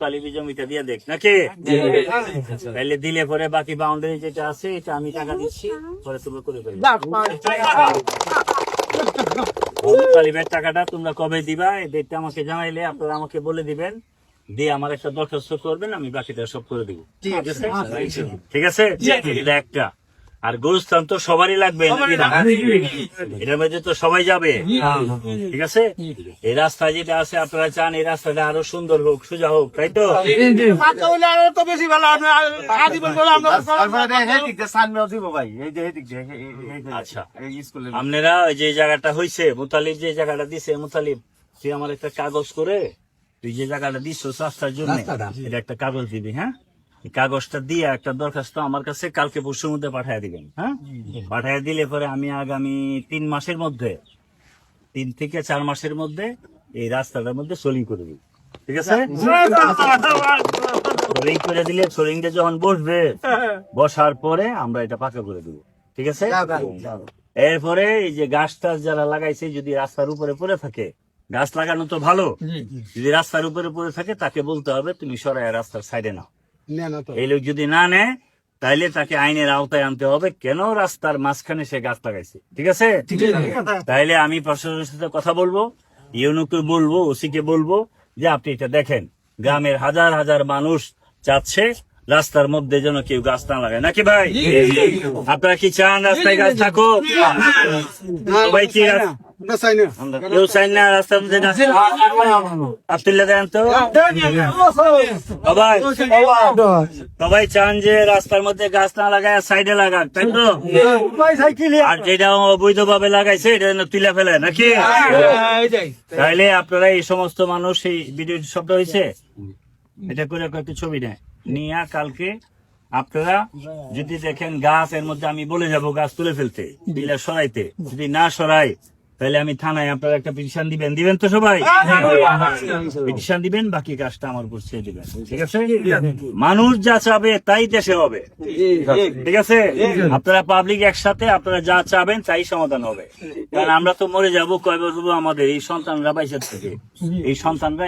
তালিবি জমিটা দিয়ে দেখ নাকি তাহলে দিলে পরে বাকি বাউন্ডারি যেটা আছে এটা আমি টাকা দিচ্ছি পরে তুমি করে ফেলবে তালিবের টাকাটা তোমরা কবে দিবা এই ডেটটা আমাকে জানাইলে আপনারা আমাকে বলে দিবেন দিয়ে আমার একটা দরখাস্ত করবেন আমি বাকিটা সব করে দিব ঠিক আছে এটা একটা আর গোরস্থান তো সবারই লাগবে এটার মধ্যে তো সবাই যাবে ঠিক আছে এই রাস্তা যেটা আছে আপনারা চান এই রাস্তাটা আরো সুন্দর হোক সোজা হোক তাই তো আচ্ছা আপনারা যে জায়গাটা হয়েছে মুতালিব যে জায়গাটা দিছে মুতালিব তুই আমার একটা কাগজ করে তুই যে জায়গাটা দিচ্ছ রাস্তার জন্য এটা একটা কাগজ দিবি হ্যাঁ কাগজটা দিয়ে একটা দরখাস্ত আমার কাছে কালকে পরশুর মধ্যে পাঠিয়ে দিবেন হ্যাঁ পাঠিয়ে দিলে পরে আমি আগামী 3 মাসের মধ্যে 3 থেকে 4 মাসের মধ্যে এই রাস্তাটার মধ্যে সোলিং করে দিই ঠিক আছে সোলিং করে দিলে সোলিংটা যখন বসবে বসার পরে আমরা এটা পাকা করে দিব ঠিক আছে এরপরে এই যে গাছ টাছ যারা লাগাইছে যদি রাস্তার উপরে পড়ে থাকে গাছ লাগানো তো ভালো যদি রাস্তার উপরে পড়ে থাকে তাকে বলতে হবে তুমি সরাই রাস্তার সাইডে নাও এই লোক যদি না নেয় তাইলে তাকে আইনের আওতায় আনতে হবে কেন রাস্তার মাঝখানে সে গাছ লাগাইছে ঠিক আছে তাইলে আমি প্রশাসনের সাথে কথা বলবো ইউনুকে বলবো ওসিকে বলবো যে আপনি এটা দেখেন গ্রামের হাজার হাজার মানুষ চাচ্ছে রাস্তার মধ্যে যেন কেউ গাছ না লাগায় নাকি ভাই আপনারা কি চান রাস্তায় গাছ থাকুক ভাই কি কেউ চাই না রাস্তার মধ্যে গাছ আব্দুল্লাহ দেন তো সবাই চান যে রাস্তার মধ্যে গাছ না লাগায় সাইডে লাগাক তাই তো আর যেটা অবৈধ ভাবে লাগাইছে এটা যেন তুলে ফেলে নাকি তাইলে আপনারা এই সমস্ত মানুষ এই ভিডিও শব্দ হয়েছে এটা করে একটা ছবি নেয় নিয়ে কালকে আপনারা যদি দেখেন গাছ এর মধ্যে আমি বলে যাব গাছ তুলে ফেলতে বিলা সরাইতে যদি না সরাই তাহলে আমি থানায় আপনারা একটা পিটিশন দিবেন তো সবাই পিটিশন দিবেন বাকি কাজটা আমার উপর ছেড়ে দিবেন ঠিক আছে মানুষ যা চাবে তাই দেশে হবে ঠিক আছে আপনারা পাবলিক একসাথে আপনারা যা চাবেন তাই সমাধান হবে কারণ আমরা তো মরে যাবো কয় বছর আমাদের এই সন্তানরা বাইসে থেকে এই সন্তানরা